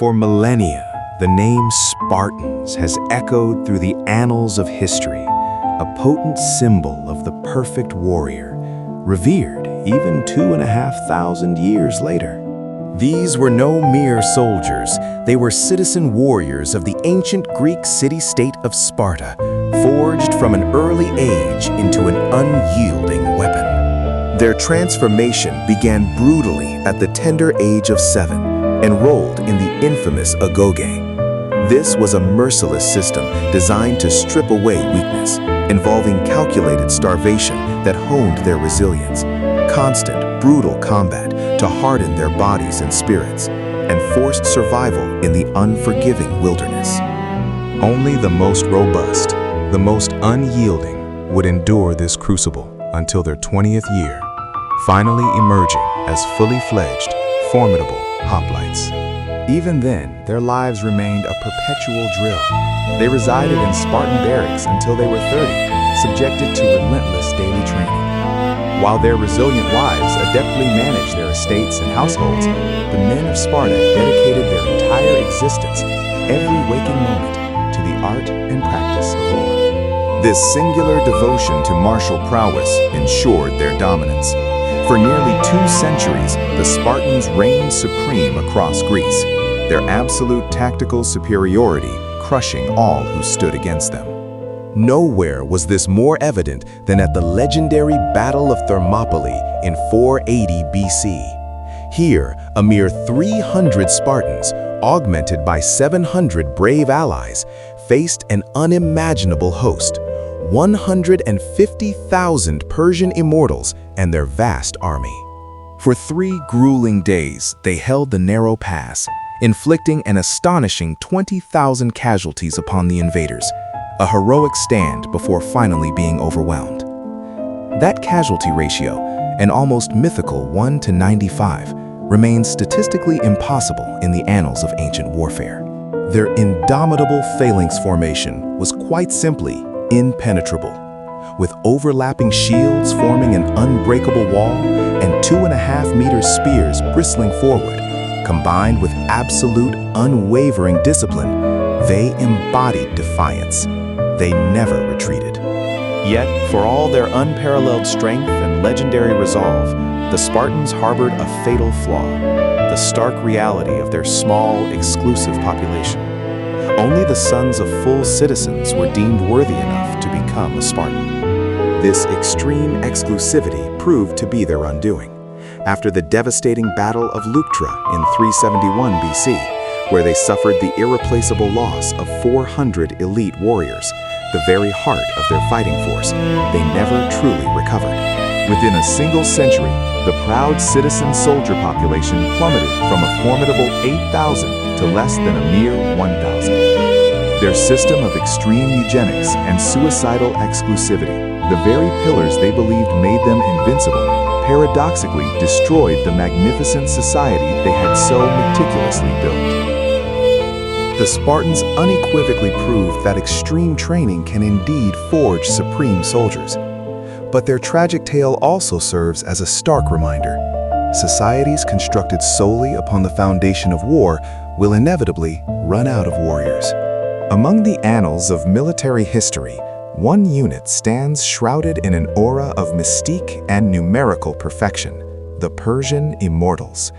For millennia, the name Spartans has echoed through the annals of history, a potent symbol of the perfect warrior, revered even 2,500 years later. These were no mere soldiers, they were citizen warriors of the ancient Greek city-state of Sparta, forged from an early age into an unyielding weapon. Their transformation began brutally at the tender age of 7, enrolled in the infamous agoge. This was a merciless system designed to strip away weakness, involving calculated starvation that honed their resilience, constant, brutal combat to harden their bodies and spirits, and forced survival in the unforgiving wilderness. Only the most robust, the most unyielding, would endure this crucible until their 20th year, finally emerging as fully fledged, formidable hoplites. Even then, their lives remained a perpetual drill. They resided in Spartan barracks until they were 30, subjected to relentless daily training. While their resilient wives adeptly managed their estates and households, the men of Sparta dedicated their entire existence, every waking moment, to the art and practice of war. This singular devotion to martial prowess ensured their dominance. For nearly 2 centuries, the Spartans reigned supreme across Greece, their absolute tactical superiority crushing all who stood against them. Nowhere was this more evident than at the legendary Battle of Thermopylae in 480 BC. Here, a mere 300 Spartans, augmented by 700 brave allies, faced an unimaginable host, 150,000 Persian immortals and their vast army. For 3 grueling days, they held the narrow pass, inflicting an astonishing 20,000 casualties upon the invaders, a heroic stand before finally being overwhelmed. That casualty ratio, an almost mythical 1 to 95, remains statistically impossible in the annals of ancient warfare. Their indomitable phalanx formation was quite simply impenetrable, with overlapping shields forming an unbreakable wall and 2.5-meter spears bristling forward. Combined with absolute, unwavering discipline, they embodied defiance. They never retreated. Yet, for all their unparalleled strength and legendary resolve, the Spartans harbored a fatal flaw, the stark reality of their small, exclusive population. Only the sons of full citizens were deemed worthy enough to become a Spartan. This extreme exclusivity proved to be their undoing. After the devastating Battle of Leuctra in 371 BC, where they suffered the irreplaceable loss of 400 elite warriors, the very heart of their fighting force, they never truly recovered. Within a single century, the proud citizen soldier population plummeted from a formidable 8,000 to less than a mere 1,000. Their system of extreme eugenics and suicidal exclusivity, the very pillars they believed made them invincible, paradoxically destroyed the magnificent society they had so meticulously built. The Spartans unequivocally proved that extreme training can indeed forge supreme soldiers. But their tragic tale also serves as a stark reminder. Societies constructed solely upon the foundation of war will inevitably run out of warriors. Among the annals of military history, one unit stands shrouded in an aura of mystique and numerical perfection, the Persian immortals.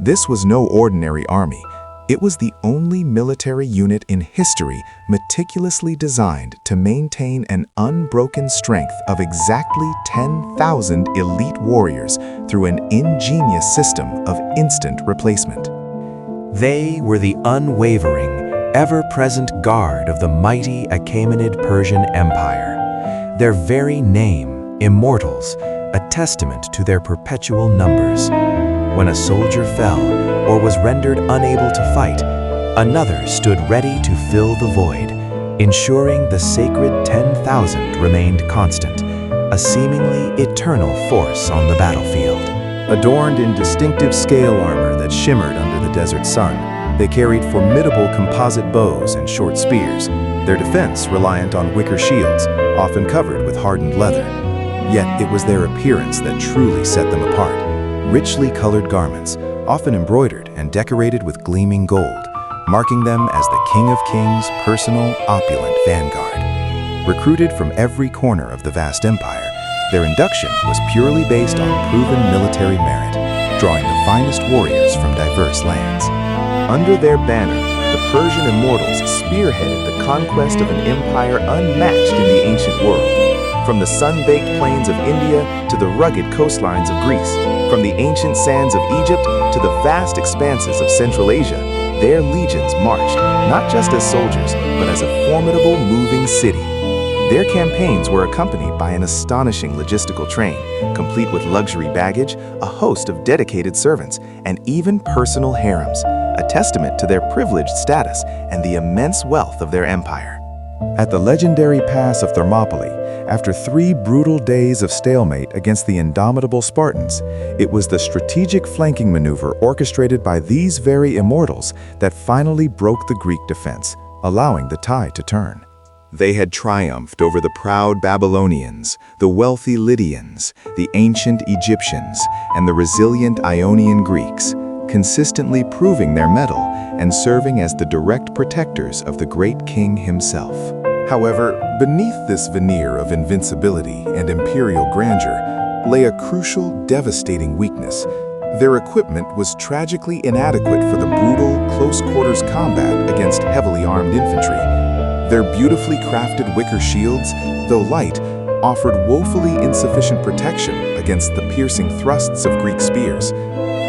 This was no ordinary army. It was the only military unit in history meticulously designed to maintain an unbroken strength of exactly 10,000 elite warriors through an ingenious system of instant replacement. They were the unwavering, ever-present guard of the mighty Achaemenid Persian Empire. Their very name, immortals, a testament to their perpetual numbers. When a soldier fell or was rendered unable to fight, another stood ready to fill the void, ensuring the sacred 10,000 remained constant, a seemingly eternal force on the battlefield. Adorned in distinctive scale armor that shimmered under the desert sun, they carried formidable composite bows and short spears, their defense reliant on wicker shields, often covered with hardened leather. Yet it was their appearance that truly set them apart. Richly colored garments, often embroidered and decorated with gleaming gold, marking them as the King of Kings' personal, opulent vanguard. Recruited from every corner of the vast empire, their induction was purely based on proven military merit, drawing the finest warriors from diverse lands. Under their banner, the Persian immortals spearheaded the conquest of an empire unmatched in the ancient world. From the sun-baked plains of India to the rugged coastlines of Greece, from the ancient sands of Egypt to the vast expanses of Central Asia, their legions marched, not just as soldiers, but as a formidable moving city. Their campaigns were accompanied by an astonishing logistical train, complete with luxury baggage, a host of dedicated servants, and even personal harems, a testament to their privileged status and the immense wealth of their empire. At the legendary pass of Thermopylae, after 3 brutal days of stalemate against the indomitable Spartans, it was the strategic flanking maneuver orchestrated by these very immortals that finally broke the Greek defense, allowing the tide to turn. They had triumphed over the proud Babylonians, the wealthy Lydians, the ancient Egyptians, and the resilient Ionian Greeks, consistently proving their mettle and serving as the direct protectors of the great king himself. However, beneath this veneer of invincibility and imperial grandeur lay a crucial, devastating weakness. Their equipment was tragically inadequate for the brutal, close-quarters combat against heavily armed infantry. Their beautifully crafted wicker shields, though light, offered woefully insufficient protection against the piercing thrusts of Greek spears.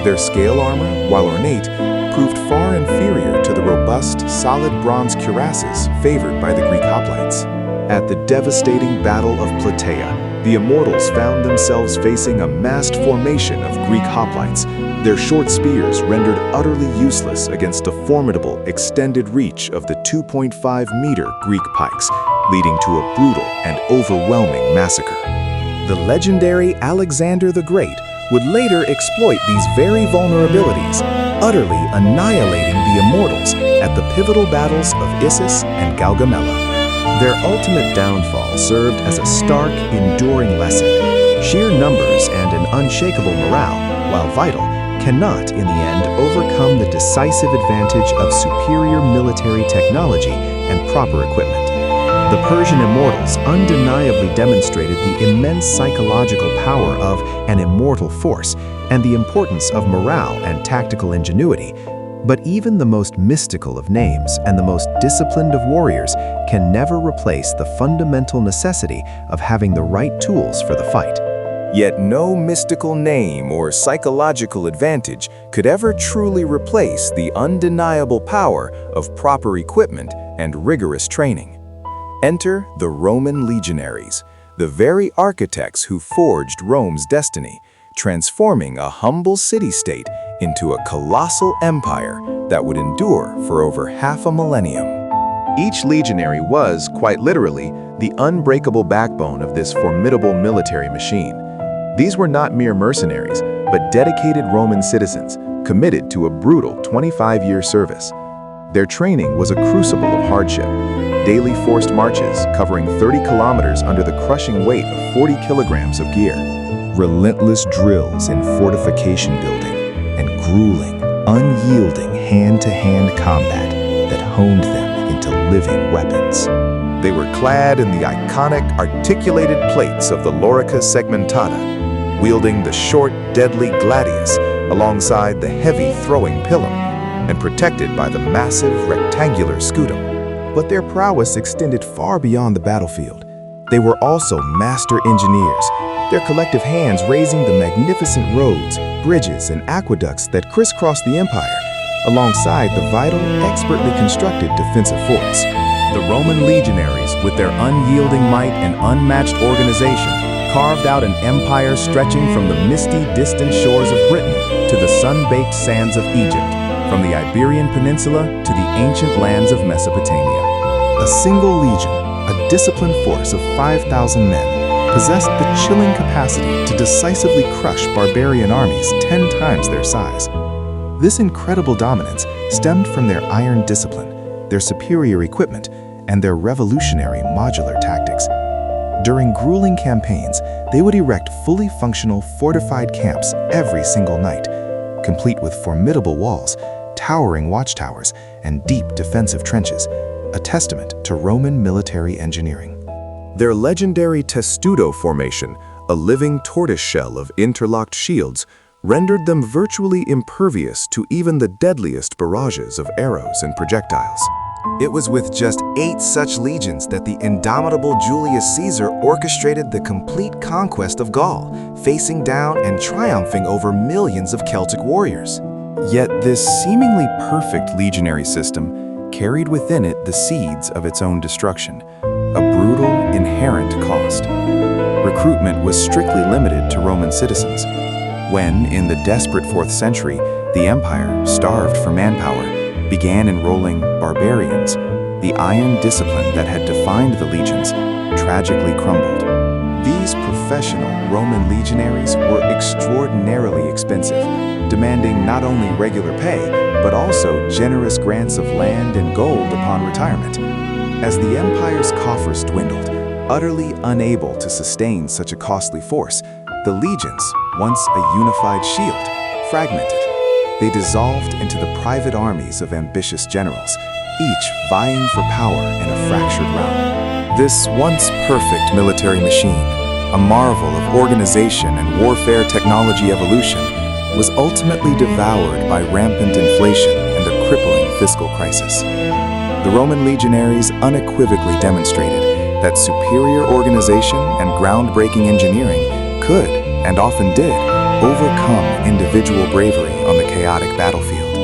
Their scale armor, while ornate, proved far inferior to the robust, solid bronze cuirasses favored by the Greek hoplites. At the devastating Battle of Plataea, the immortals found themselves facing a massed formation of Greek hoplites, their short spears rendered utterly useless against a formidable, extended reach of the 2.5-meter Greek pikes, leading to a brutal and overwhelming massacre. The legendary Alexander the Great would later exploit these very vulnerabilities, utterly annihilating the immortals at the pivotal battles of Issus and Gaugamela. Their ultimate downfall served as a stark, enduring lesson. Sheer numbers and an unshakable morale, while vital, cannot, in the end, overcome the decisive advantage of superior military technology and proper equipment. The Persian immortals undeniably demonstrated the immense psychological power of an immortal force and the importance of morale and tactical ingenuity. But even the most mystical of names and the most disciplined of warriors can never replace the fundamental necessity of having the right tools for the fight. Yet no mystical name or psychological advantage could ever truly replace the undeniable power of proper equipment and rigorous training. Enter the Roman legionaries, the very architects who forged Rome's destiny, transforming a humble city-state into a colossal empire that would endure for over half a millennium. Each legionary was, quite literally, the unbreakable backbone of this formidable military machine. These were not mere mercenaries, but dedicated Roman citizens, committed to a brutal 25-year service. Their training was a crucible of hardship. Daily forced marches covering 30 kilometers under the crushing weight of 40 kilograms of gear. Relentless drills in fortification building and grueling, unyielding hand-to-hand combat that honed them into living weapons. They were clad in the iconic articulated plates of the lorica segmentata, wielding the short, deadly gladius alongside the heavy throwing pilum, and protected by the massive rectangular scutum. But their prowess extended far beyond the battlefield. They were also master engineers, their collective hands raising the magnificent roads, bridges, and aqueducts that crisscrossed the empire, alongside the vital, expertly constructed defensive forts. The Roman legionaries, with their unyielding might and unmatched organization, carved out an empire stretching from the misty, distant shores of Britain to the sun-baked sands of Egypt, from the Iberian Peninsula to the ancient lands of Mesopotamia. A single legion, a disciplined force of 5,000 men, possessed the chilling capacity to decisively crush barbarian armies 10 times their size. This incredible dominance stemmed from their iron discipline, their superior equipment, and their revolutionary modular tactics. During grueling campaigns, they would erect fully functional fortified camps every single night, complete with formidable walls, towering watchtowers and deep defensive trenches, a testament to Roman military engineering. Their legendary testudo formation, a living tortoiseshell of interlocked shields, rendered them virtually impervious to even the deadliest barrages of arrows and projectiles. It was with just 8 such legions that the indomitable Julius Caesar orchestrated the complete conquest of Gaul, facing down and triumphing over millions of Celtic warriors. Yet this seemingly perfect legionary system carried within it the seeds of its own destruction, a brutal, inherent cost. Recruitment was strictly limited to Roman citizens. When, in the desperate 4th century, the empire, starved for manpower, began enrolling barbarians, the iron discipline that had defined the legions tragically crumbled. These professional Roman legionaries were extraordinarily expensive, demanding not only regular pay, but also generous grants of land and gold upon retirement. As the empire's coffers dwindled, utterly unable to sustain such a costly force, the legions, once a unified shield, fragmented. They dissolved into the private armies of ambitious generals, each vying for power in a fractured realm. This once perfect military machine, a marvel of organization and warfare technology evolution, was ultimately devoured by rampant inflation and a crippling fiscal crisis. The Roman legionaries unequivocally demonstrated that superior organization and groundbreaking engineering could, and often did, overcome individual bravery on the chaotic battlefield.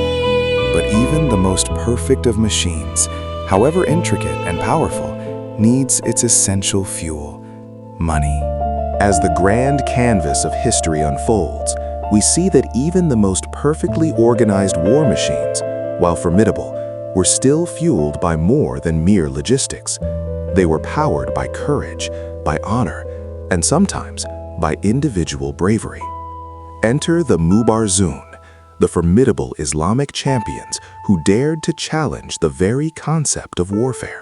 But even the most perfect of machines, however intricate and powerful, needs its essential fuel: money. As the grand canvas of history unfolds, we see that even the most perfectly organized war machines, while formidable, were still fueled by more than mere logistics. They were powered by courage, by honor, and sometimes by individual bravery. Enter the Mubarzun, the formidable Islamic champions who dared to challenge the very concept of warfare.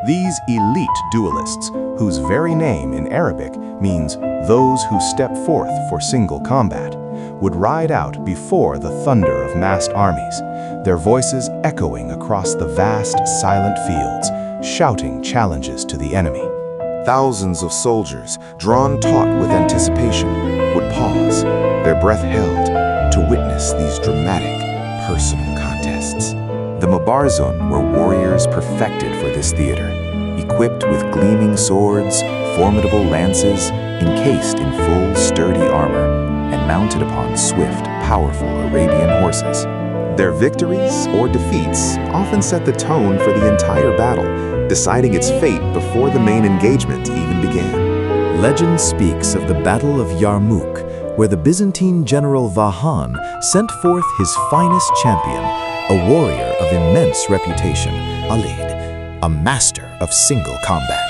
These elite duelists, whose very name in Arabic means those who step forth for single combat, would ride out before the thunder of massed armies, their voices echoing across the vast, silent fields, shouting challenges to the enemy. Thousands of soldiers, drawn taut with anticipation, would pause, their breath held, to witness these dramatic, personal contests. The Mubarzun were warriors perfected for this theater, equipped with gleaming swords, formidable lances, encased in full, sturdy armor, and mounted upon swift, powerful Arabian horses. Their victories or defeats often set the tone for the entire battle, deciding its fate before the main engagement even began. Legend speaks of the Battle of Yarmouk, where the Byzantine general Vahan sent forth his finest champion, a warrior of immense reputation, Alid, a master of single combat.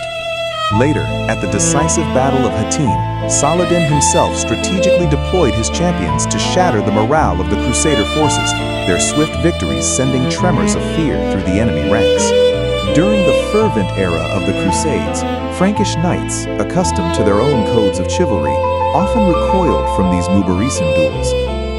Later, at the decisive Battle of Hattin, Saladin himself strategically deployed his champions to shatter the morale of the Crusader forces, their swift victories sending tremors of fear through the enemy ranks. During the fervent era of the Crusades, Frankish knights, accustomed to their own codes of chivalry, often recoiled from these Mubarzun duels.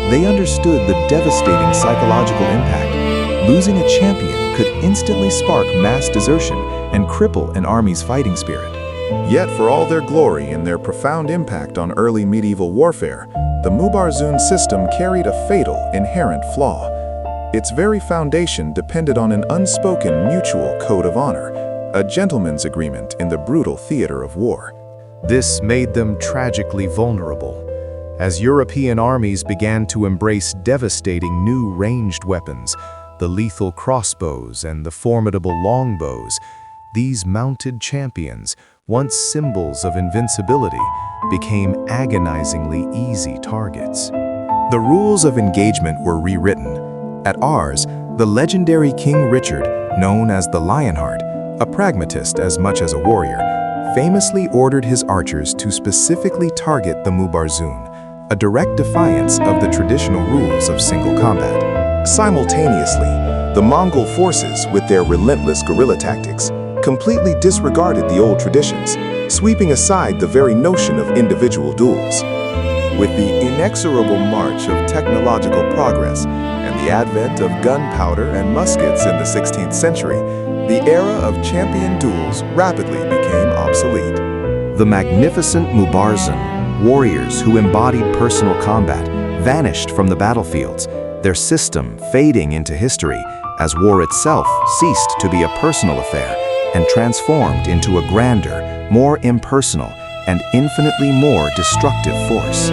They understood the devastating psychological impact. Losing a champion could instantly spark mass desertion and cripple an army's fighting spirit. Yet for all their glory and their profound impact on early medieval warfare, the Mubarzun system carried a fatal, inherent flaw. Its very foundation depended on an unspoken mutual code of honor, a gentleman's agreement in the brutal theater of war. This made them tragically vulnerable. As European armies began to embrace devastating new ranged weapons, the lethal crossbows and the formidable longbows, these mounted champions, once symbols of invincibility, became agonizingly easy targets. The rules of engagement were rewritten. At Ars, the legendary King Richard, known as the Lionheart, a pragmatist as much as a warrior, famously ordered his archers to specifically target the Mubarzun, a direct defiance of the traditional rules of single combat. Simultaneously, the Mongol forces, with their relentless guerrilla tactics, completely disregarded the old traditions, sweeping aside the very notion of individual duels. With the inexorable march of technological progress and the the advent of gunpowder and muskets in the 16th century, the era of champion duels rapidly became obsolete. The magnificent Mubarzun, warriors who embodied personal combat, vanished from the battlefields, their system fading into history as war itself ceased to be a personal affair and transformed into a grander, more impersonal, and infinitely more destructive force.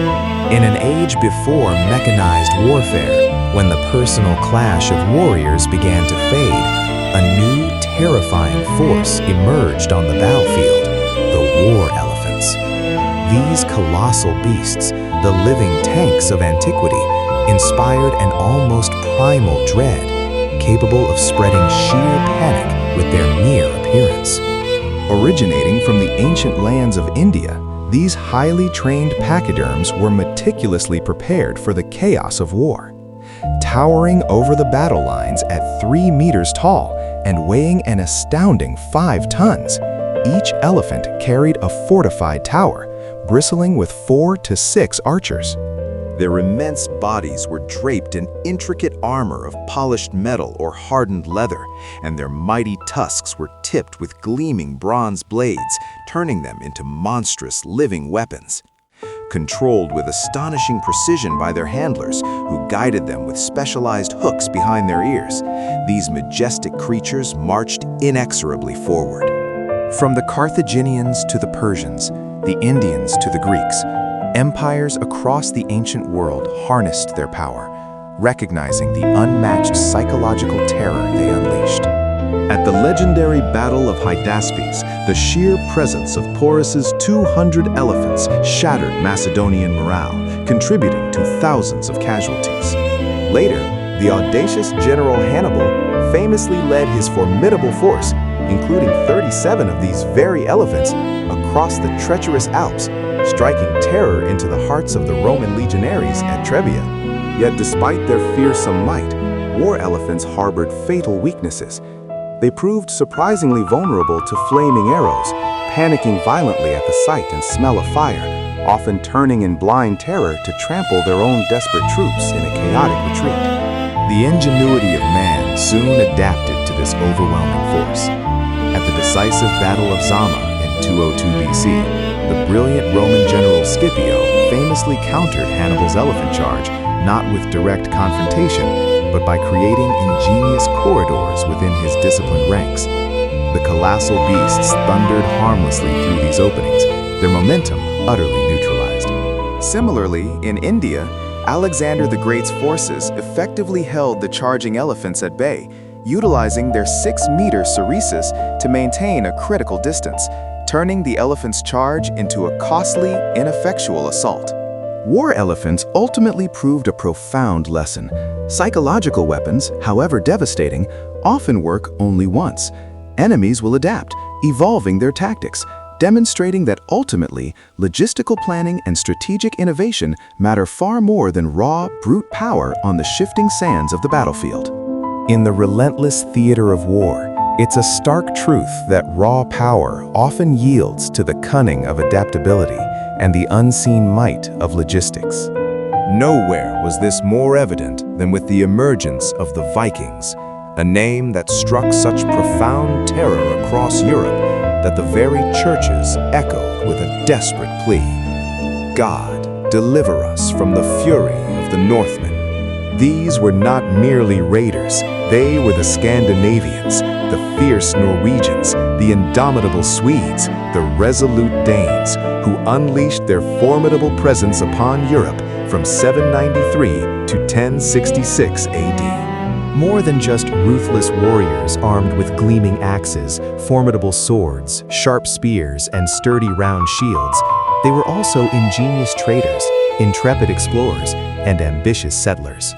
In an age before mechanized warfare, when the personal clash of warriors began to fade, a new terrifying force emerged on the battlefield, the war elephants. These colossal beasts, the living tanks of antiquity, inspired an almost primal dread, capable of spreading sheer panic with their mere appearance. Originating from the ancient lands of India, these highly trained pachyderms were meticulously prepared for the chaos of war. Towering over the battle lines at 3 meters tall and weighing an astounding 5 tons, each elephant carried a fortified tower, bristling with 4 to 6 archers. Their immense bodies were draped in intricate armor of polished metal or hardened leather, and their mighty tusks were tipped with gleaming bronze blades, turning them into monstrous living weapons. Controlled with astonishing precision by their handlers, who guided them with specialized hooks behind their ears, these majestic creatures marched inexorably forward. From the Carthaginians to the Persians, the Indians to the Greeks, empires across the ancient world harnessed their power, recognizing the unmatched psychological terror they unleashed. At the legendary Battle of Hydaspes, the sheer presence of Porus's 200 elephants shattered Macedonian morale, contributing to thousands of casualties. Later, the audacious General Hannibal famously led his formidable force, including 37 of these very elephants, across the treacherous Alps, striking terror into the hearts of the Roman legionaries at Trebia. Yet despite their fearsome might, war elephants harbored fatal weaknesses. They proved surprisingly vulnerable to flaming arrows, panicking violently at the sight and smell of fire, often turning in blind terror to trample their own desperate troops in a chaotic retreat. The ingenuity of man soon adapted to this overwhelming force. At the decisive Battle of Zama in 202 BC, the brilliant Roman general Scipio famously countered Hannibal's elephant charge, not with direct confrontation, but by creating ingenious corridors within his disciplined ranks. The colossal beasts thundered harmlessly through these openings, their momentum utterly neutralized. Similarly, in India, Alexander the Great's forces effectively held the charging elephants at bay, utilizing their 6-meter sarissas to maintain a critical distance, turning the elephant's charge into a costly, ineffectual assault. War elephants ultimately proved a profound lesson. Psychological weapons, however devastating, often work only once. Enemies will adapt, evolving their tactics, demonstrating that ultimately, logistical planning and strategic innovation matter far more than raw, brute power on the shifting sands of the battlefield. In the relentless theater of war, it's a stark truth that raw power often yields to the cunning of adaptability and the unseen might of logistics. Nowhere was this more evident than with the emergence of the Vikings, a name that struck such profound terror across Europe that the very churches echoed with a desperate plea. God, deliver us from the fury of the Northmen. These were not merely raiders, they were the Scandinavians, the fierce Norwegians, the indomitable Swedes, the resolute Danes, who unleashed their formidable presence upon Europe from 793 to 1066 AD. More than just ruthless warriors armed with gleaming axes, formidable swords, sharp spears, and sturdy round shields, they were also ingenious traders, intrepid explorers, and ambitious settlers.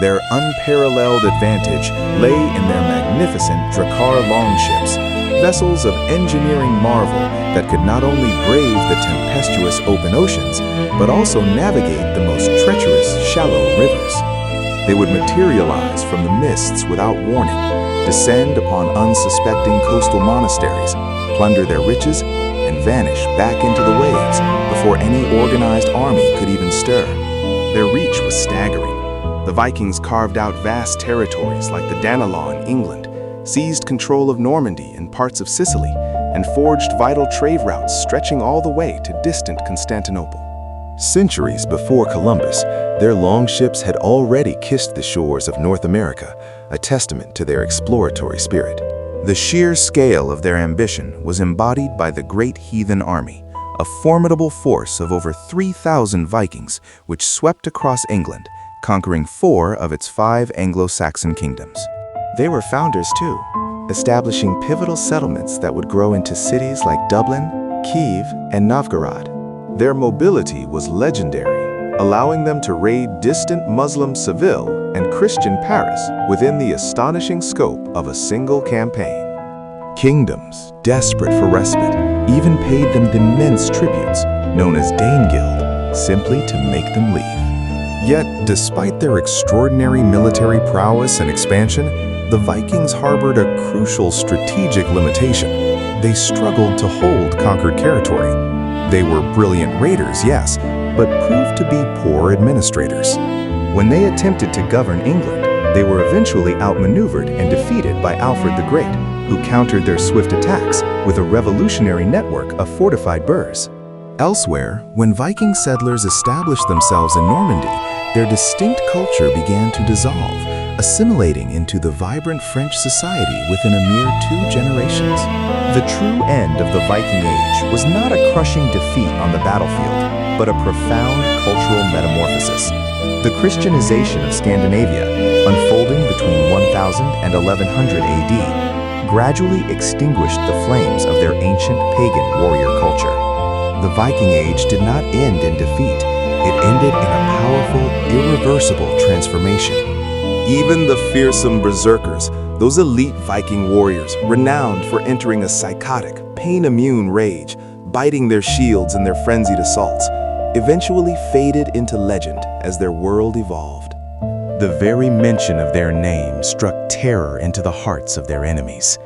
Their unparalleled advantage lay in their magnificent Drakkar longships, vessels of engineering marvel that could not only brave the tempestuous open oceans, but also navigate the most treacherous, shallow rivers. They would materialize from the mists without warning, descend upon unsuspecting coastal monasteries, plunder their riches, and vanish back into the waves before any organized army could even stir. Their reach was staggering. The Vikings carved out vast territories like the Danelaw in England, seized control of Normandy and parts of Sicily, and forged vital trade routes stretching all the way to distant Constantinople. Centuries before Columbus, their longships had already kissed the shores of North America, a testament to their exploratory spirit. The sheer scale of their ambition was embodied by the Great Heathen Army, a formidable force of over 3,000 Vikings which swept across England, conquering 4 of its 5 Anglo-Saxon kingdoms. They were founders too, establishing pivotal settlements that would grow into cities like Dublin, Kiev, and Novgorod. Their mobility was legendary, allowing them to raid distant Muslim Seville and Christian Paris within the astonishing scope of a single campaign. Kingdoms, desperate for respite, even paid them immense tributes, known as Danegeld, simply to make them leave. Yet, despite their extraordinary military prowess and expansion, the Vikings harbored a crucial strategic limitation. They struggled to hold conquered territory. They were brilliant raiders, yes, but proved to be poor administrators. When they attempted to govern England, they were eventually outmaneuvered and defeated by Alfred the Great, who countered their swift attacks with a revolutionary network of fortified burhs. Elsewhere, when Viking settlers established themselves in Normandy, their distinct culture began to dissolve, assimilating into the vibrant French society within a mere 2 generations. The true end of the Viking Age was not a crushing defeat on the battlefield, but a profound cultural metamorphosis. The Christianization of Scandinavia, unfolding between 1000 and 1100 AD, gradually extinguished the flames of their ancient pagan warrior culture. The Viking Age did not end in defeat. It ended in a powerful, irreversible transformation. Even the fearsome berserkers, those elite Viking warriors renowned for entering a psychotic, pain-immune rage, biting their shields in their frenzied assaults, eventually faded into legend as their world evolved. The very mention of their name struck terror into the hearts of their enemies.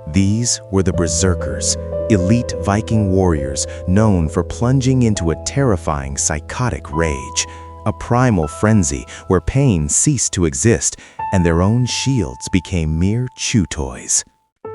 These were the berserkers, elite Viking warriors known for plunging into a terrifying psychotic rage, a primal frenzy where pain ceased to exist and their own shields became mere chew toys.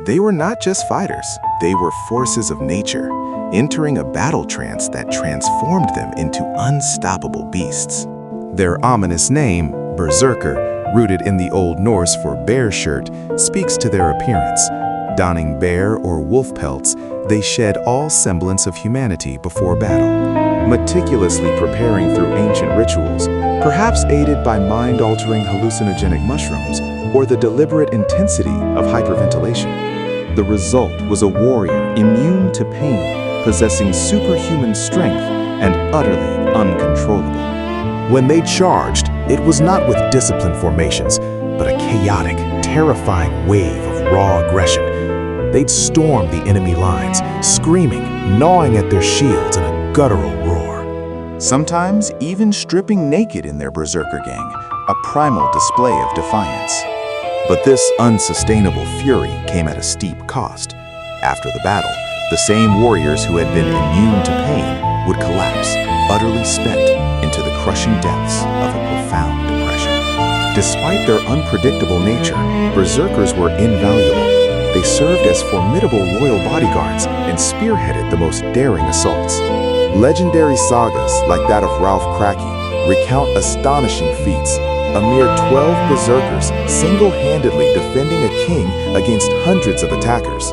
They were not just fighters, they were forces of nature, entering a battle trance that transformed them into unstoppable beasts. Their ominous name, berserker, rooted in the Old Norse for bear shirt, speaks to their appearance. Donning bear or wolf pelts, they shed all semblance of humanity before battle, meticulously preparing through ancient rituals, perhaps aided by mind-altering hallucinogenic mushrooms or the deliberate intensity of hyperventilation. The result was a warrior immune to pain, possessing superhuman strength and utterly uncontrollable. When they charged, it was not with disciplined formations, but a chaotic, terrifying wave of raw aggression. They'd storm the enemy lines, screaming, gnawing at their shields in a guttural roar. Sometimes even stripping naked in their berserker gang, a primal display of defiance. But this unsustainable fury came at a steep cost. After the battle, the same warriors who had been immune to pain would collapse, utterly spent, into the crushing depths of a profound depression. Despite their unpredictable nature, berserkers were invaluable. They served as formidable royal bodyguards and spearheaded the most daring assaults. Legendary sagas like that of Ralph Cracky recount astonishing feats, a mere 12 berserkers single-handedly defending a king against hundreds of attackers.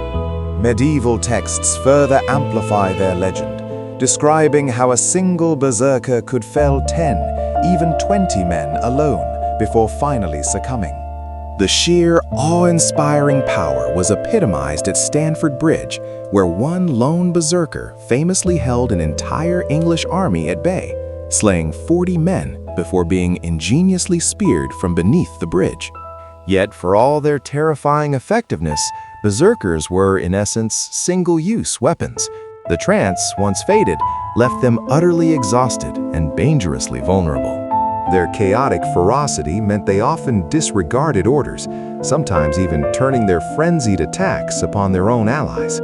Medieval texts further amplify their legend, describing how a single berserker could fell 10, even 20 men alone before finally succumbing. The sheer, awe-inspiring power was epitomized at Stamford Bridge, where one lone berserker famously held an entire English army at bay, slaying 40 men before being ingeniously speared from beneath the bridge. Yet, for all their terrifying effectiveness, berserkers were, in essence, single-use weapons. The trance, once faded, left them utterly exhausted and dangerously vulnerable. Their chaotic ferocity meant they often disregarded orders, sometimes even turning their frenzied attacks upon their own allies.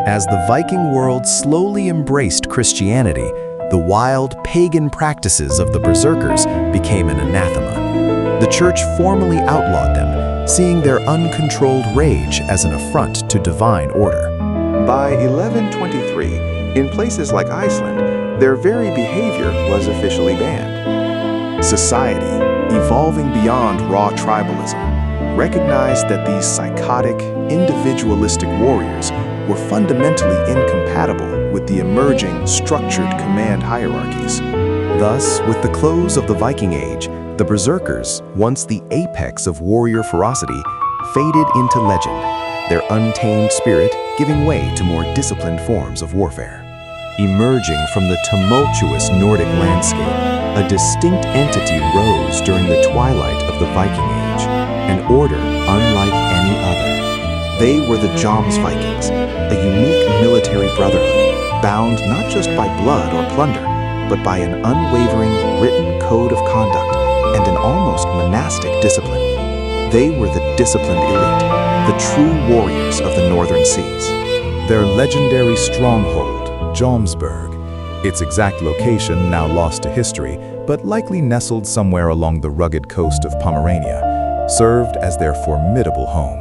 As the Viking world slowly embraced Christianity, the wild pagan practices of the berserkers became an anathema. The church formally outlawed them, seeing their uncontrolled rage as an affront to divine order. By 1123, in places like Iceland, their very behavior was officially banned. Society, evolving beyond raw tribalism, recognized that these psychotic, individualistic warriors were fundamentally incompatible with the emerging, structured command hierarchies. Thus, with the close of the Viking Age, the berserkers, once the apex of warrior ferocity, faded into legend, their untamed spirit giving way to more disciplined forms of warfare. Emerging from the tumultuous Nordic landscape, a distinct entity rose during the twilight of the Viking Age, an order unlike any other. They were the Jomsvikings, a unique military brotherhood, bound not just by blood or plunder, but by an unwavering written code of conduct and an almost monastic discipline. They were the disciplined elite, the true warriors of the northern seas. Their legendary stronghold, Jomsburg, its exact location now lost to history, but likely nestled somewhere along the rugged coast of Pomerania, served as their formidable home.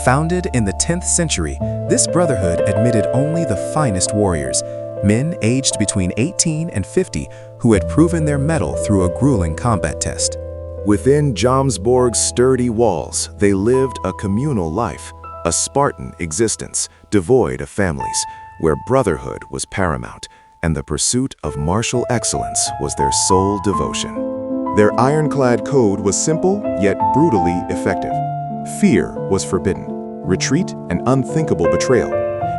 Founded in the 10th century, this brotherhood admitted only the finest warriors, men aged between 18 and 50 who had proven their mettle through a grueling combat test. Within Jomsborg's sturdy walls, they lived a communal life, a Spartan existence devoid of families, where brotherhood was paramount and the pursuit of martial excellence was their sole devotion. Their ironclad code was simple yet brutally effective. Fear was forbidden, retreat an unthinkable betrayal,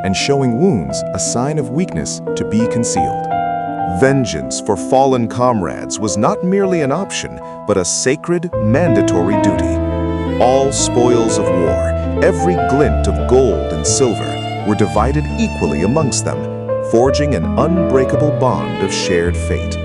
and showing wounds a sign of weakness to be concealed. Vengeance for fallen comrades was not merely an option, but a sacred, mandatory duty. All spoils of war, every glint of gold and silver, were divided equally amongst them, forging an unbreakable bond of shared fate.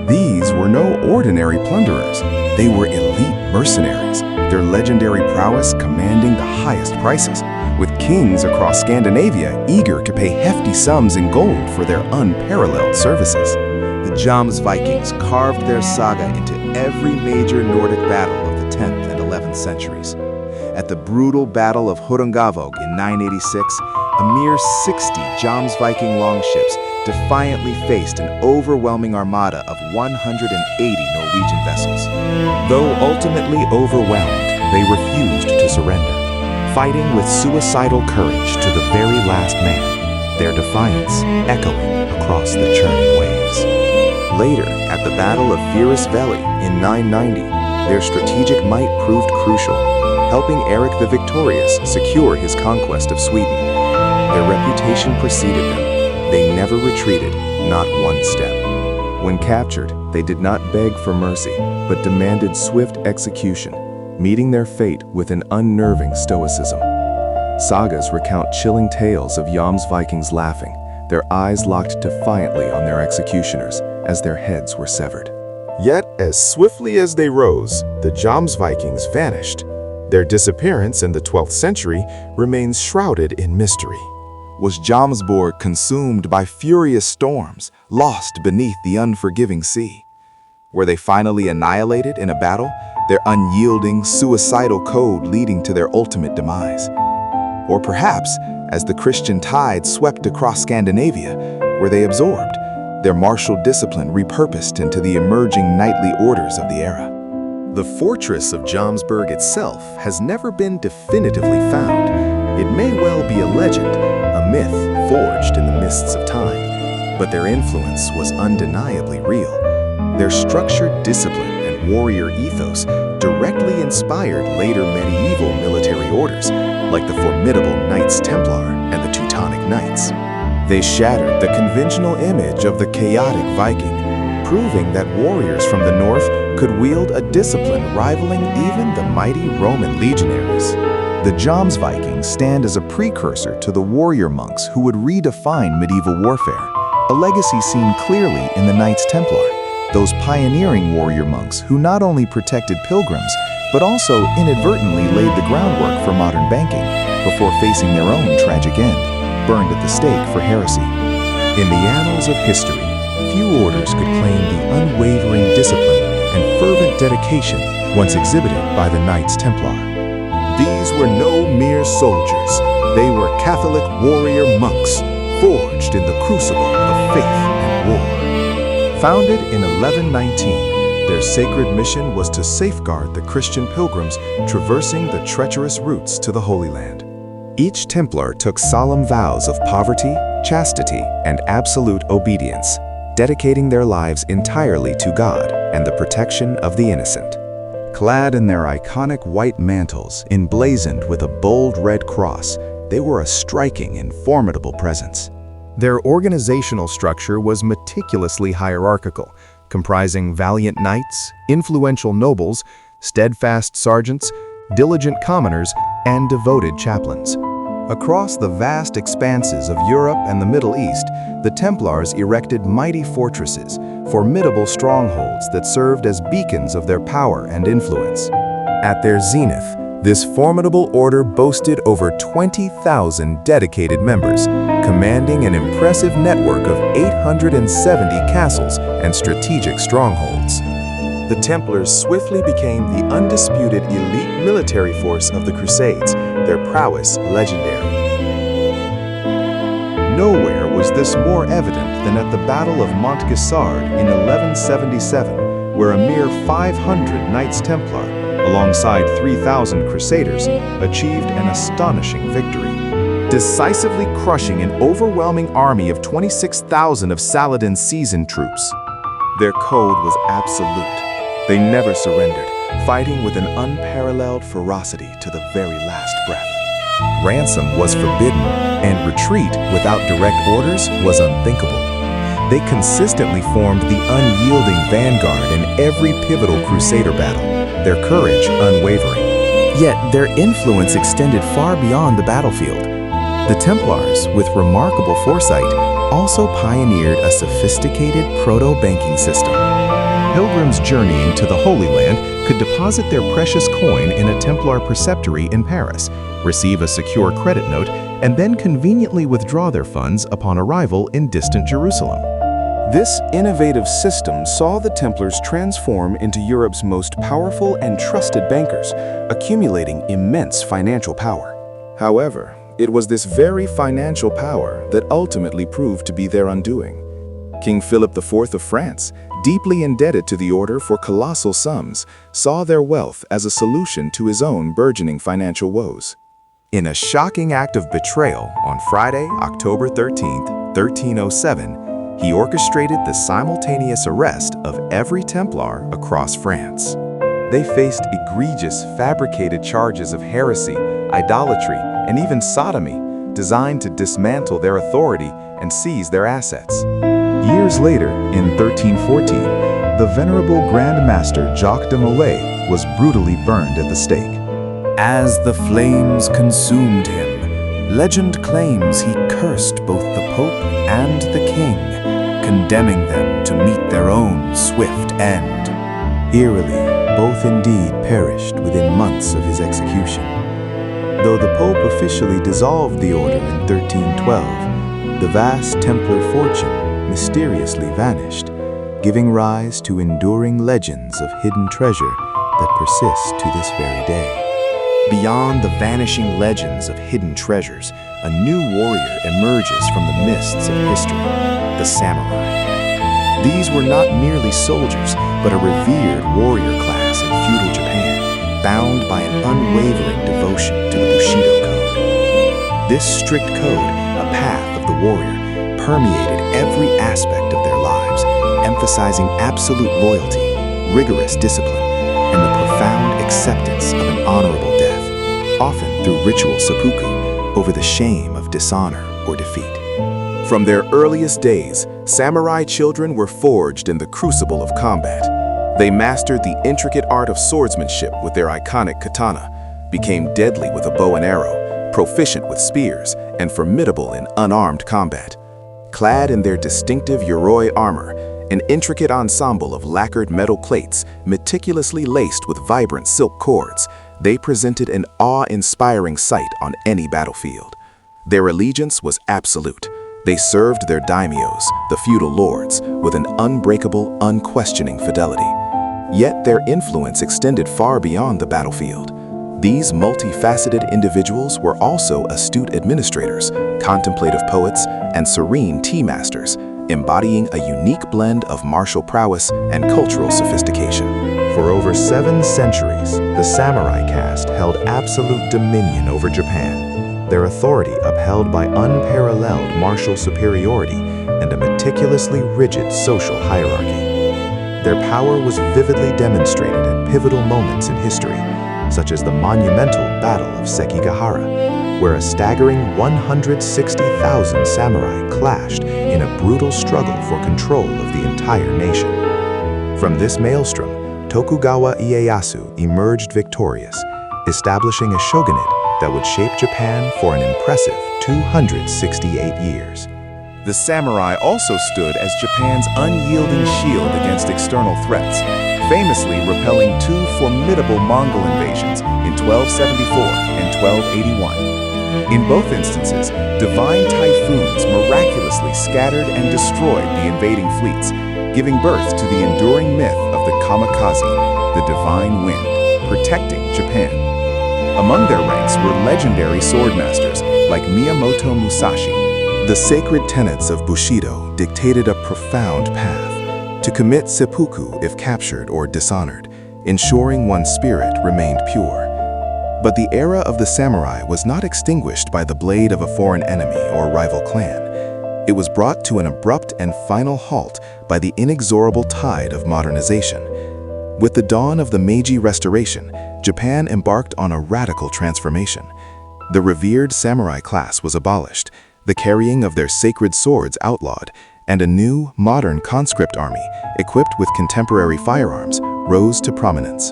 These were no ordinary plunderers. They were elite mercenaries, their legendary prowess commanding the highest prices, with kings across Scandinavia eager to pay hefty sums in gold for their unparalleled services. The Jomsvikings carved their saga into every major Nordic battle of the 10th and 11th centuries. At the brutal Battle of Horungavåg in 986, a mere 60 Jomsviking longships defiantly faced an overwhelming armada of 180 Norwegian vessels. Though ultimately overwhelmed, they refused to surrender, fighting with suicidal courage to the very last man, their defiance echoing across the churning waves. Later, at the Battle of Fyrisvelli in 990, their strategic might proved crucial, helping Eric the Victorious secure his conquest of Sweden. Their reputation preceded them. They never retreated, not one step. When captured, they did not beg for mercy, but demanded swift execution, meeting their fate with an unnerving stoicism. Sagas recount chilling tales of Jomsvikings laughing, their eyes locked defiantly on their executioners as their heads were severed. Yet, as swiftly as they rose, the Jomsvikings vanished. Their disappearance in the 12th century remains shrouded in mystery. Was Jomsborg consumed by furious storms, lost beneath the unforgiving sea? Were they finally annihilated in a battle, their unyielding, suicidal code leading to their ultimate demise? Or perhaps, as the Christian tide swept across Scandinavia, were they absorbed, their martial discipline repurposed into the emerging knightly orders of the era? The fortress of Jomsburg itself has never been definitively found. It may well be a legend, a myth forged in the mists of time, but their influence was undeniably real. Their structured discipline and warrior ethos directly inspired later medieval military orders, like the formidable Knights Templar and the Teutonic Knights. They shattered the conventional image of the chaotic Viking, proving that warriors from the north could wield a discipline rivaling even the mighty Roman legionaries. The Jomsvikings stand as a precursor to the warrior monks who would redefine medieval warfare, a legacy seen clearly in the Knights Templar, those pioneering warrior monks who not only protected pilgrims, but also inadvertently laid the groundwork for modern banking before facing their own tragic end, burned at the stake for heresy. In the annals of history, few orders could claim the unwavering discipline and fervent dedication once exhibited by the Knights Templar. These were no mere soldiers. They were Catholic warrior monks, forged in the crucible of faith and war. Founded in 1119, their sacred mission was to safeguard the Christian pilgrims traversing the treacherous routes to the Holy Land. Each Templar took solemn vows of poverty, chastity, and absolute obedience, dedicating their lives entirely to God and the protection of the innocent. Clad in their iconic white mantles, emblazoned with a bold red cross, they were a striking and formidable presence. Their organizational structure was meticulously hierarchical, comprising valiant knights, influential nobles, steadfast sergeants, diligent commoners, and devoted chaplains. Across the vast expanses of Europe and the Middle East, the Templars erected mighty fortresses, formidable strongholds that served as beacons of their power and influence. At their zenith, this formidable order boasted over 20,000 dedicated members, commanding an impressive network of 870 castles and strategic strongholds. The Templars swiftly became the undisputed elite military force of the Crusades, their prowess legendary. Nowhere was this more evident than at the Battle of Montgisard in 1177, where a mere 500 Knights Templar, alongside 3,000 Crusaders, achieved an astonishing victory, decisively crushing an overwhelming army of 26,000 of Saladin's seasoned troops. Their code was absolute. They never surrendered, fighting with an unparalleled ferocity to the very last breath. Ransom was forbidden, and retreat without direct orders was unthinkable. They consistently formed the unyielding vanguard in every pivotal Crusader battle, their courage unwavering. Yet their influence extended far beyond the battlefield. The Templars, with remarkable foresight, also pioneered a sophisticated proto-banking system. Pilgrims journeying to the Holy Land could deposit their precious coin in a Templar preceptory in Paris, receive a secure credit note, and then conveniently withdraw their funds upon arrival in distant Jerusalem. This innovative system saw the Templars transform into Europe's most powerful and trusted bankers, accumulating immense financial power. However, it was this very financial power that ultimately proved to be their undoing. King Philip IV of France, deeply indebted to the order for colossal sums, saw their wealth as a solution to his own burgeoning financial woes. In a shocking act of betrayal on Friday, October 13, 1307, he orchestrated the simultaneous arrest of every Templar across France. They faced egregious, fabricated charges of heresy, idolatry, and even sodomy, designed to dismantle their authority and seize their assets. Years later, in 1314, the venerable Grand Master Jacques de Molay was brutally burned at the stake. As the flames consumed him, legend claims he cursed both the Pope and the King, condemning them to meet their own swift end. Eerily, both indeed perished within months of his execution. Though the Pope officially dissolved the order in 1312, the vast Templar fortune mysteriously vanished, giving rise to enduring legends of hidden treasure that persist to this very day. Beyond the vanishing legends of hidden treasures, a new warrior emerges from the mists of history, the samurai. These were not merely soldiers, but a revered warrior class in feudal Japan, bound by an unwavering devotion to the Bushido code. This strict code, a path of the warrior, permeated every aspect of their lives, emphasizing absolute loyalty, rigorous discipline, and the profound acceptance of an honorable death, often through ritual seppuku, over the shame of dishonor or defeat. From their earliest days, samurai children were forged in the crucible of combat. They mastered the intricate art of swordsmanship with their iconic katana, became deadly with a bow and arrow, proficient with spears, and formidable in unarmed combat. Clad in their distinctive Yoroi armor, an intricate ensemble of lacquered metal plates meticulously laced with vibrant silk cords, they presented an awe-inspiring sight on any battlefield. Their allegiance was absolute. They served their daimyos, the feudal lords, with an unbreakable, unquestioning fidelity. Yet their influence extended far beyond the battlefield. These multifaceted individuals were also astute administrators, contemplative poets, and serene tea masters, embodying a unique blend of martial prowess and cultural sophistication. For over 7 centuries, the samurai caste held absolute dominion over Japan, their authority upheld by unparalleled martial superiority and a meticulously rigid social hierarchy. Their power was vividly demonstrated at pivotal moments in history, such as the monumental Battle of Sekigahara, where a staggering 160,000 samurai clashed in a brutal struggle for control of the entire nation. From this maelstrom, Tokugawa Ieyasu emerged victorious, establishing a shogunate that would shape Japan for an impressive 268 years. The samurai also stood as Japan's unyielding shield against external threats, famously repelling 2 formidable Mongol invasions in 1274 and 1281. In both instances, divine typhoons miraculously scattered and destroyed the invading fleets, giving birth to the enduring myth of the kamikaze, the divine wind, protecting Japan. Among their ranks were legendary swordmasters like Miyamoto Musashi. The sacred tenets of Bushido dictated a profound path: to commit seppuku if captured or dishonored, ensuring one's spirit remained pure. But the era of the samurai was not extinguished by the blade of a foreign enemy or rival clan. It was brought to an abrupt and final halt by the inexorable tide of modernization. With the dawn of the Meiji Restoration, Japan embarked on a radical transformation. The revered samurai class was abolished, the carrying of their sacred swords outlawed, and a new, modern conscript army, equipped with contemporary firearms, rose to prominence.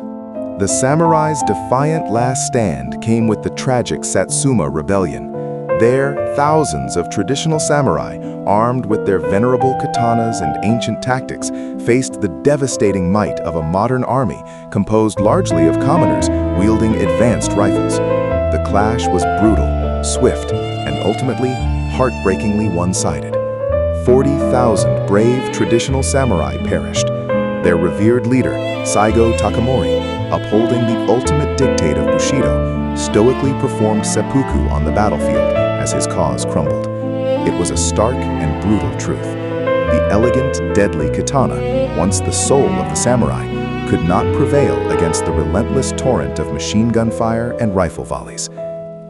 The samurai's defiant last stand came with the tragic Satsuma Rebellion. There, thousands of traditional samurai, armed with their venerable katanas and ancient tactics, faced the devastating might of a modern army composed largely of commoners wielding advanced rifles. The clash was brutal, swift, and ultimately heartbreakingly one-sided. 40,000 brave traditional samurai perished. Their revered leader, Saigo Takamori, upholding the ultimate dictate of Bushido, stoically performed seppuku on the battlefield as his cause crumbled. It was a stark and brutal truth. The elegant, deadly katana, once the soul of the samurai, could not prevail against the relentless torrent of machine gun fire and rifle volleys.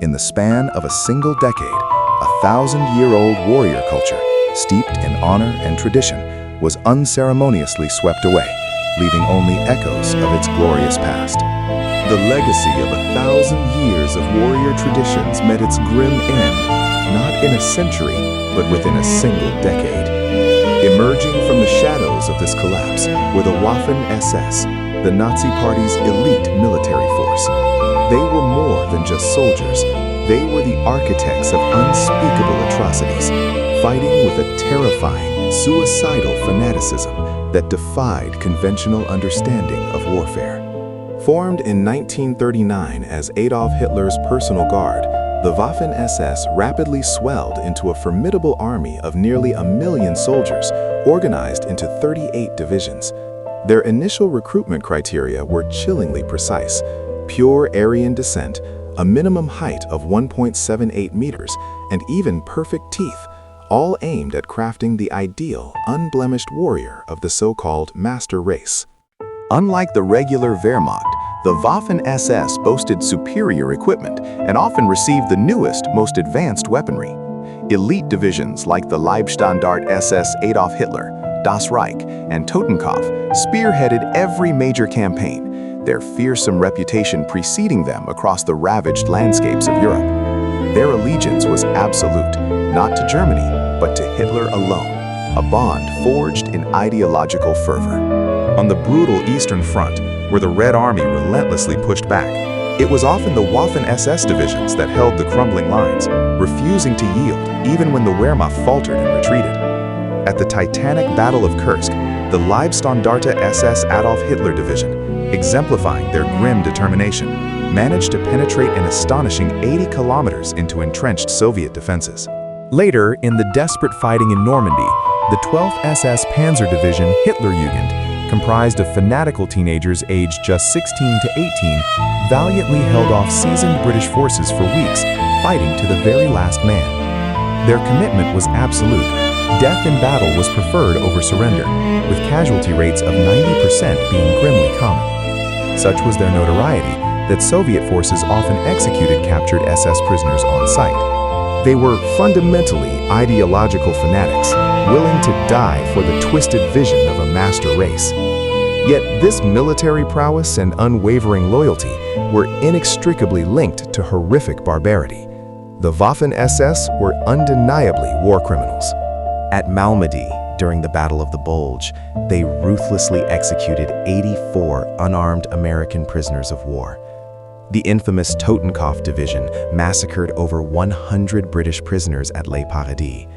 In the span of a single decade, a 1,000-year-old warrior culture, steeped in honor and tradition, was unceremoniously swept away, leaving only echoes of its glorious past. The legacy of 1,000 years of warrior traditions met its grim end, not in a century, but within a single decade. Emerging from the shadows of this collapse were the Waffen SS, the Nazi Party's elite military force. They were more than just soldiers. They were the architects of unspeakable atrocities, fighting with a terrifying, suicidal fanaticism that defied conventional understanding of warfare. Formed in 1939 as Adolf Hitler's personal guard, the Waffen SS rapidly swelled into a formidable army of nearly 1 million soldiers, organized into 38 divisions. Their initial recruitment criteria were chillingly precise: pure Aryan descent, a minimum height of 1.78 meters, and even perfect teeth, all aimed at crafting the ideal, unblemished warrior of the so-called master race. Unlike the regular Wehrmacht, the Waffen SS boasted superior equipment and often received the newest, most advanced weaponry. Elite divisions like the Leibstandart SS Adolf Hitler, Das Reich, and Totenkopf spearheaded every major campaign, their fearsome reputation preceding them across the ravaged landscapes of Europe. Their allegiance was absolute, not to Germany, but to Hitler alone, a bond forged in ideological fervor. On the brutal Eastern Front, where the Red Army relentlessly pushed back, it was often the Waffen SS divisions that held the crumbling lines, refusing to yield even when the Wehrmacht faltered and retreated. At the titanic Battle of Kursk, the Leibstandarte SS Adolf Hitler division, exemplifying their grim determination, managed to penetrate an astonishing 80 kilometers into entrenched Soviet defenses. Later, in the desperate fighting in Normandy, the 12th SS Panzer Division Hitlerjugend comprised of fanatical teenagers aged just 16 to 18, valiantly held off seasoned British forces for weeks, fighting to the very last man. Their commitment was absolute. Death in battle was preferred over surrender, with casualty rates of 90% being grimly common. Such was their notoriety that Soviet forces often executed captured SS prisoners on sight. They were fundamentally ideological fanatics, willing to die for the twisted vision of a master race. Yet this military prowess and unwavering loyalty were inextricably linked to horrific barbarity. The Waffen SS were undeniably war criminals. At Malmedy, during the Battle of the Bulge, they ruthlessly executed 84 unarmed American prisoners of war. The infamous Totenkopf Division massacred over 100 British prisoners at Les Paradis.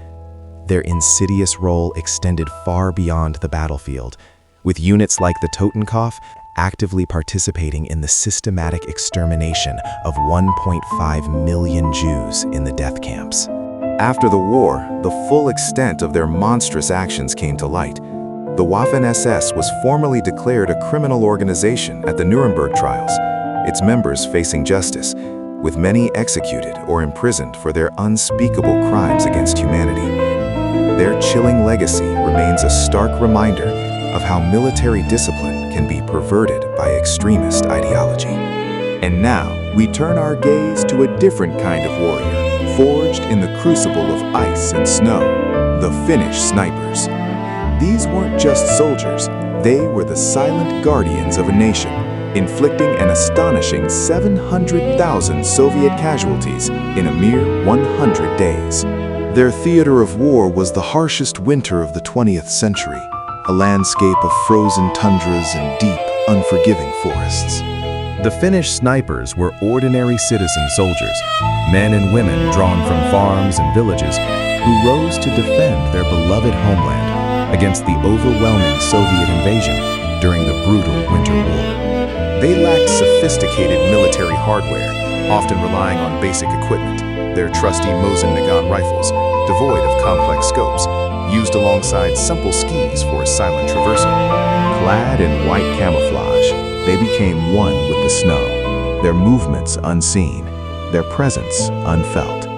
Their insidious role extended far beyond the battlefield, with units like the Totenkopf actively participating in the systematic extermination of 1.5 million Jews in the death camps. After the war, the full extent of their monstrous actions came to light. The Waffen SS was formally declared a criminal organization at the Nuremberg trials, its members facing justice, with many executed or imprisoned for their unspeakable crimes against humanity. Their chilling legacy remains a stark reminder of how military discipline can be perverted by extremist ideology. And now, we turn our gaze to a different kind of warrior, forged in the crucible of ice and snow, the Finnish snipers. These weren't just soldiers, they were the silent guardians of a nation, inflicting an astonishing 700,000 Soviet casualties in a mere 100 days. Their theater of war was the harshest winter of the 20th century, a landscape of frozen tundras and deep, unforgiving forests. The Finnish snipers were ordinary citizen soldiers, men and women drawn from farms and villages, who rose to defend their beloved homeland against the overwhelming Soviet invasion during the brutal Winter War. They lacked sophisticated military hardware, often relying on basic equipment. Their trusty Mosin Nagant rifles, devoid of complex scopes, used alongside simple skis for silent traversal. Clad in white camouflage, they became one with the snow, their movements unseen, their presence unfelt.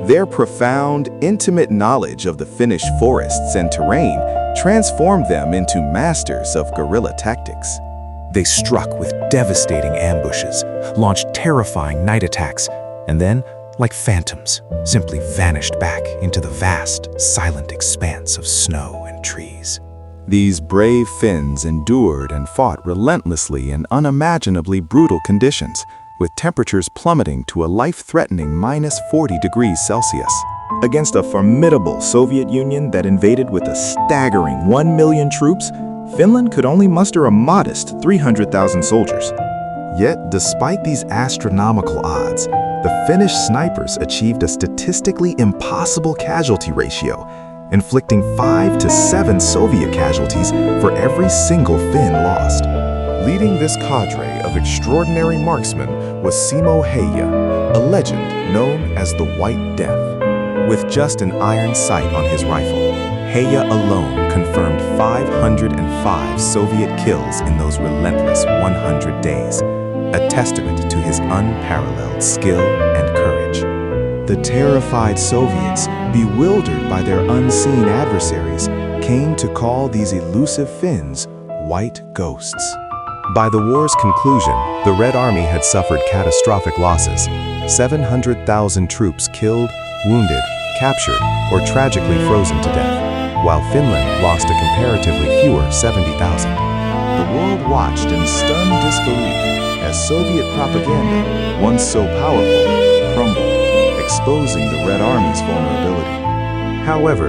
Their profound, intimate knowledge of the Finnish forests and terrain transformed them into masters of guerrilla tactics. They struck with devastating ambushes, launched terrifying night attacks, and then, like phantoms, simply vanished back into the vast, silent expanse of snow and trees. These brave Finns endured and fought relentlessly in unimaginably brutal conditions, with temperatures plummeting to a life-threatening -40 degrees Celsius. Against a formidable Soviet Union that invaded with a staggering 1 million troops, Finland could only muster a modest 300,000 soldiers. Yet, despite these astronomical odds, the Finnish snipers achieved a statistically impossible casualty ratio, inflicting 5 to 7 Soviet casualties for every single Finn lost. Leading this cadre of extraordinary marksmen was Simo Heija, a legend known as the White Death. With just an iron sight on his rifle, Heija alone confirmed 505 Soviet kills in those relentless 100 days, a testament to his unparalleled skill and courage. The terrified Soviets, bewildered by their unseen adversaries, came to call these elusive Finns white ghosts. By the war's conclusion, the Red Army had suffered catastrophic losses: 700,000 troops killed, wounded, captured, or tragically frozen to death, while Finland lost a comparatively fewer 70,000. The world watched in stunned disbelief as Soviet propaganda, once so powerful, crumbled, exposing the Red Army's vulnerability. However,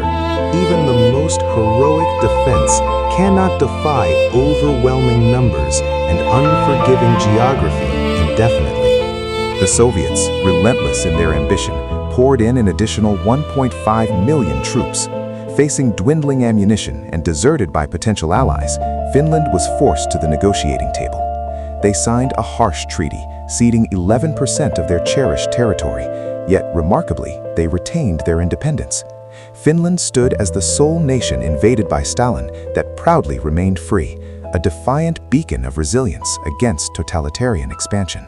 even the most heroic defense cannot defy overwhelming numbers and unforgiving geography indefinitely. The Soviets, relentless in their ambition, poured in an additional 1.5 million troops. Facing dwindling ammunition and deserted by potential allies, Finland was forced to the negotiating table. They signed a harsh treaty, ceding 11% of their cherished territory, yet remarkably, they retained their independence. Finland stood as the sole nation invaded by Stalin that proudly remained free, a defiant beacon of resilience against totalitarian expansion.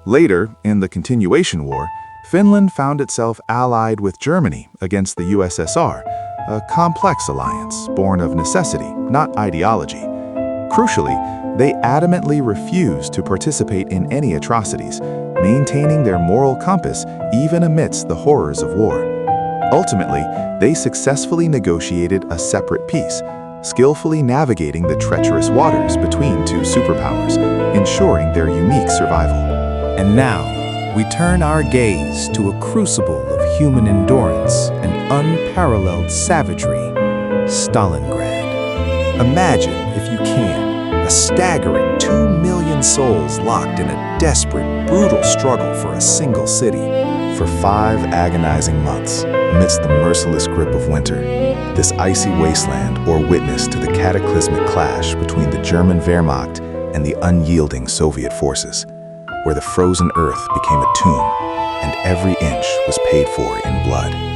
Later, in the Continuation War, Finland found itself allied with Germany against the USSR, a complex alliance born of necessity, not ideology. Crucially, they adamantly refused to participate in any atrocities, maintaining their moral compass even amidst the horrors of war. Ultimately, they successfully negotiated a separate peace, skillfully navigating the treacherous waters between two superpowers, ensuring their unique survival. And now, we turn our gaze to a crucible of human endurance and unparalleled savagery, Stalingrad. Imagine, if you can, a staggering 2 million souls locked in a desperate, brutal struggle for a single city. For 5 agonizing months, amidst the merciless grip of winter, this icy wasteland bore witness to the cataclysmic clash between the German Wehrmacht and the unyielding Soviet forces, where the frozen earth became a tomb and every inch was paid for in blood.